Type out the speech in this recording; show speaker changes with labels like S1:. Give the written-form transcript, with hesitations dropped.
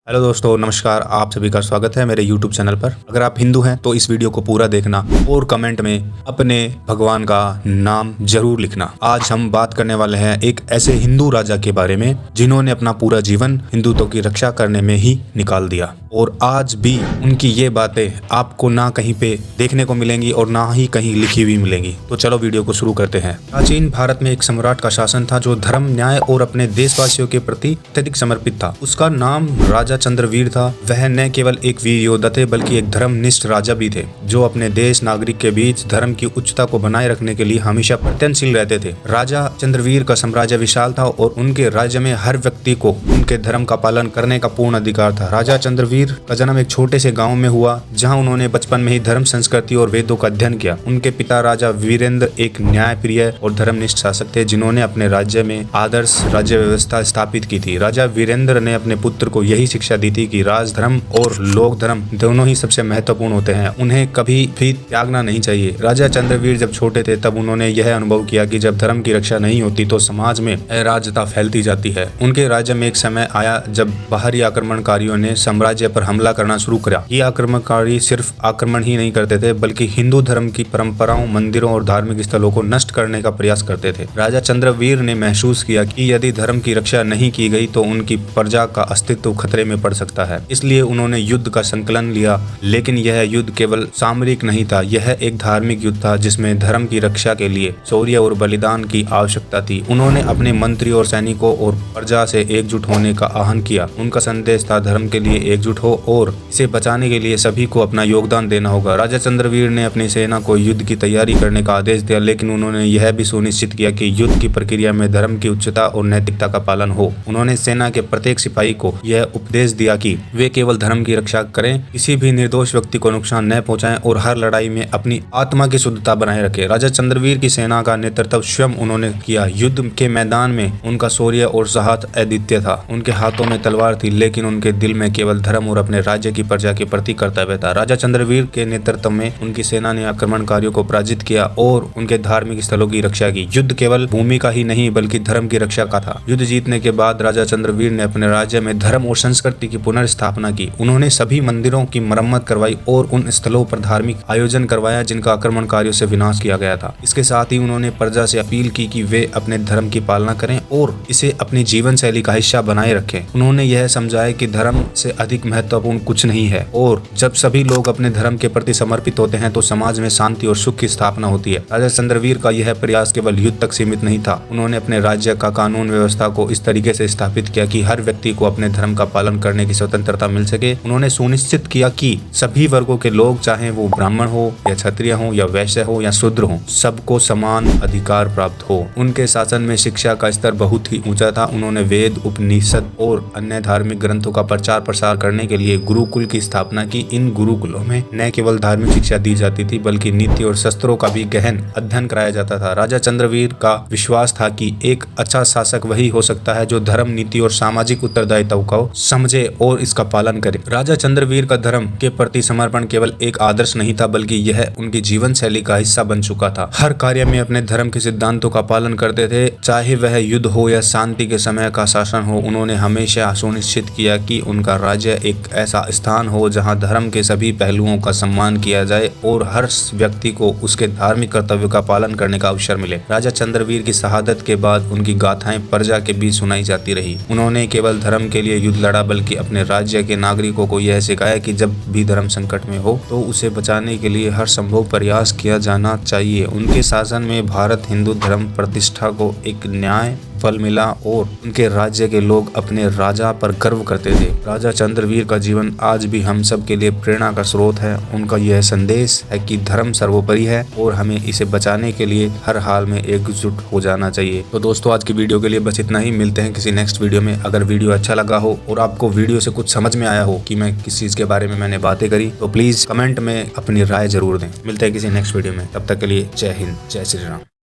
S1: Hello दोस्तों, नमस्कार। आप सभी का स्वागत है मेरे YouTube चैनल पर। अगर आप हिंदू हैं तो इस वीडियो को पूरा देखना और कमेंट में अपने भगवान का नाम जरूर लिखना। आज हम बात करने वाले हैं एक ऐसे हिंदू राजा के बारे में जिन्होंने अपना पूरा जीवन हिंदुत्व की रक्षा करने में ही निकाल दिया और आज भी उनकी ये बातें आपको ना कहीं पे देखने को मिलेंगी और ना ही कहीं लिखी हुई मिलेंगी। तो चलो वीडियो को शुरू करते हैं। प्राचीन भारत में एक सम्राट का शासन था जो धर्म, न्याय और अपने देशवासियों के प्रति अत्यधिक समर्पित था। उसका नाम राजा चंद्रवीर था। वह न केवल एक वीर योद्धा थे बल्कि एक धर्मनिष्ठ राजा भी थे जो अपने देश नागरिक के बीच धर्म की उच्चता को बनाए रखने के लिए हमेशा प्रयत्नशील रहते थे। राजा चंद्रवीर का साम्राज्य विशाल था और उनके राज्य में हर व्यक्ति को उनके धर्म का पालन करने का पूर्ण अधिकार था। राजा चंद्रवीर का जन्म एक छोटे से गाँव में हुआ जहाँ उन्होंने बचपन में ही धर्म, संस्कृति और वेदों का अध्ययन किया। उनके पिता राजा वीरेंद्र एक न्यायप्रिय और धर्मनिष्ठ शासक थे जिन्होंने अपने राज्य में आदर्श राज्य व्यवस्था स्थापित की थी। राजा वीरेंद्र ने अपने पुत्र को यही शिक्षा दी थी कि राजधर्म और लोक धर्म दोनों ही सबसे महत्वपूर्ण होते हैं, उन्हें कभी भी त्यागना नहीं चाहिए। राजा चंद्रवीर जब छोटे थे तब उन्होंने यह अनुभव किया कि जब धर्म की रक्षा नहीं होती तो समाज में अराजकता फैलती जाती है। उनके राज्य में एक समय आया जब बाहरी आक्रमणकारियों ने साम्राज्य पर हमला करना शुरू किया। ये आक्रमणकारी सिर्फ आक्रमण ही नहीं करते थे बल्कि हिंदू धर्म की परंपराओं, मंदिरों और धार्मिक स्थलों को नष्ट करने का प्रयास करते थे। राजा चंद्रवीर ने महसूस किया कि यदि धर्म की रक्षा नहीं की गई तो उनकी प्रजा का अस्तित्व खतरे में पड़ सकता है। इसलिए उन्होंने युद्ध का संकल्प लिया, लेकिन यह युद्ध केवल सामरिक नहीं था, यह एक धार्मिक युद्ध था जिसमें धर्म की रक्षा के लिए शौर्य और बलिदान की आवश्यकता थी। उन्होंने अपने मंत्री और सैनिकों और प्रजा से एकजुट होने का आह्वान किया। उनका संदेश था, धर्म के लिए एकजुट हो और इसे बचाने के लिए सभी को अपना योगदान देना होगा। राजा चंद्रवीर ने अपनी सेना को युद्ध की तैयारी करने का आदेश दिया, लेकिन उन्होंने यह भी सुनिश्चित किया कि युद्ध की प्रक्रिया में धर्म की उच्चता और नैतिकता का पालन हो। उन्होंने सेना के प्रत्येक सिपाही को यह उपदेश दिया कि वे केवल धर्म की रक्षा करें, किसी भी निर्दोष व्यक्ति को नुकसान न पहुंचाएं और हर लड़ाई में अपनी आत्मा की शुद्धता बनाए रखें। राजा चंद्रवीर की सेना का नेतृत्व स्वयं उन्होंने किया। युद्ध के मैदान में उनका शौर्य और साहस अद्वितीय था। उनके हाथों में तलवार थी लेकिन उनके दिल में केवल धर्म और अपने राज्य की प्रजा के प्रति कर्तव्य था। राजा चंद्रवीर के नेतृत्व में उनकी सेना ने आक्रमणकारियों को पराजित किया और उनके धार्मिक स्थलों की रक्षा की। युद्ध केवल भूमि का ही नहीं बल्कि धर्म की रक्षा का था। युद्ध जीतने के बाद राजा चंद्रवीर ने अपने राज्य में धर्म और संस्कृति की पुनर्स्थापना की। उन्होंने सभी मंदिरों की मरम्मत करवाई और उन स्थलों पर धार्मिक आयोजन करवाया जिनका आक्रमणकारियों से विनाश किया गया था। इसके साथ ही उन्होंने प्रजा से अपील की कि वे अपने धर्म की पालना करें और इसे अपनी जीवन शैली का हिस्सा बनाए रखें। उन्होंने यह समझाया कि धर्म से अधिक महत्वपूर्ण कुछ नहीं है और जब सभी लोग अपने धर्म के प्रति समर्पित होते हैं तो समाज में शांति और सुख की स्थापना होती है। राजा चंद्रवीर का यह प्रयास केवल युद्ध तक सीमित नहीं था। उन्होंने अपने राज्य का कानून व्यवस्था को इस तरीके से स्थापित किया कि हर व्यक्ति को अपने धर्म का पालन करने की स्वतंत्रता मिल सके। उन्होंने सुनिश्चित किया कि सभी वर्गों के लोग, चाहे वो ब्राह्मण हो या क्षत्रिय हो या वैश्य हो या शूद्र हो, सबको समान अधिकार प्राप्त हो। उनके शासन में शिक्षा का स्तर बहुत ही ऊंचा था। उन्होंने वेद, उपनिषद और अन्य धार्मिक ग्रंथों का प्रचार प्रसार करने के लिए गुरुकुल की स्थापना की। इन गुरुकुलों में न केवल धार्मिक शिक्षा दी जाती थी बल्कि नीति और शस्त्रों का भी गहन अध्ययन कराया जाता था। राजा चंद्रवीर का विश्वास था कि एक अच्छा शासक वही हो सकता है जो धर्म, नीति और सामाजिक उत्तरदायित्व को समझे और इसका पालन करे। राजा चंद्रवीर का धर्म के प्रति समर्पण केवल एक आदर्श नहीं था बल्कि यह उनकी जीवन शैली का हिस्सा बन चुका था। हर कार्य में अपने धर्म के सिद्धांतों का पालन करते थे, चाहे वह युद्ध हो या शांति के समय का शासन हो। उन्होंने हमेशा सुनिश्चित किया कि उनका राज्य एक ऐसा स्थान हो जहां धर्म के सभी पहलुओं का सम्मान किया जाए और हर व्यक्ति को उसके धार्मिक कर्तव्य का पालन करने का अवसर मिले। राजा चंद्रवीर की शहादत के बाद उनकी गाथाएं प्रजा के बीच सुनाई जाती रही। उन्होंने केवल धर्म के लिए युद्ध लड़ा बल्कि अपने राज्य के नागरिकों को यह सिखाया कि जब भी धर्म संकट में हो तो उसे बचाने के लिए हर संभव प्रयास किया जाना चाहिए। उनके शासन में भारत हिंदू धर्म प्रतिष्ठा को एक न्याय फल मिला और उनके राज्य के लोग अपने राजा पर गर्व करते थे। राजा चंद्रवीर का जीवन आज भी हम सब के लिए प्रेरणा का स्रोत है। उनका यह संदेश है कि धर्म सर्वोपरि है और हमें इसे बचाने के लिए हर हाल में एकजुट हो जाना चाहिए। तो दोस्तों, आज की वीडियो के लिए बस इतना ही। मिलते हैं किसी नेक्स्ट वीडियो में। अगर वीडियो अच्छा लगा हो और आपको वीडियो से कुछ समझ में आया हो कि मैं किस चीज के बारे में मैंने बातें करी तो प्लीज कमेंट में अपनी राय जरूर दें। मिलते हैं किसी नेक्स्ट वीडियो में। तब तक के लिए जय हिंद, जय श्री राम।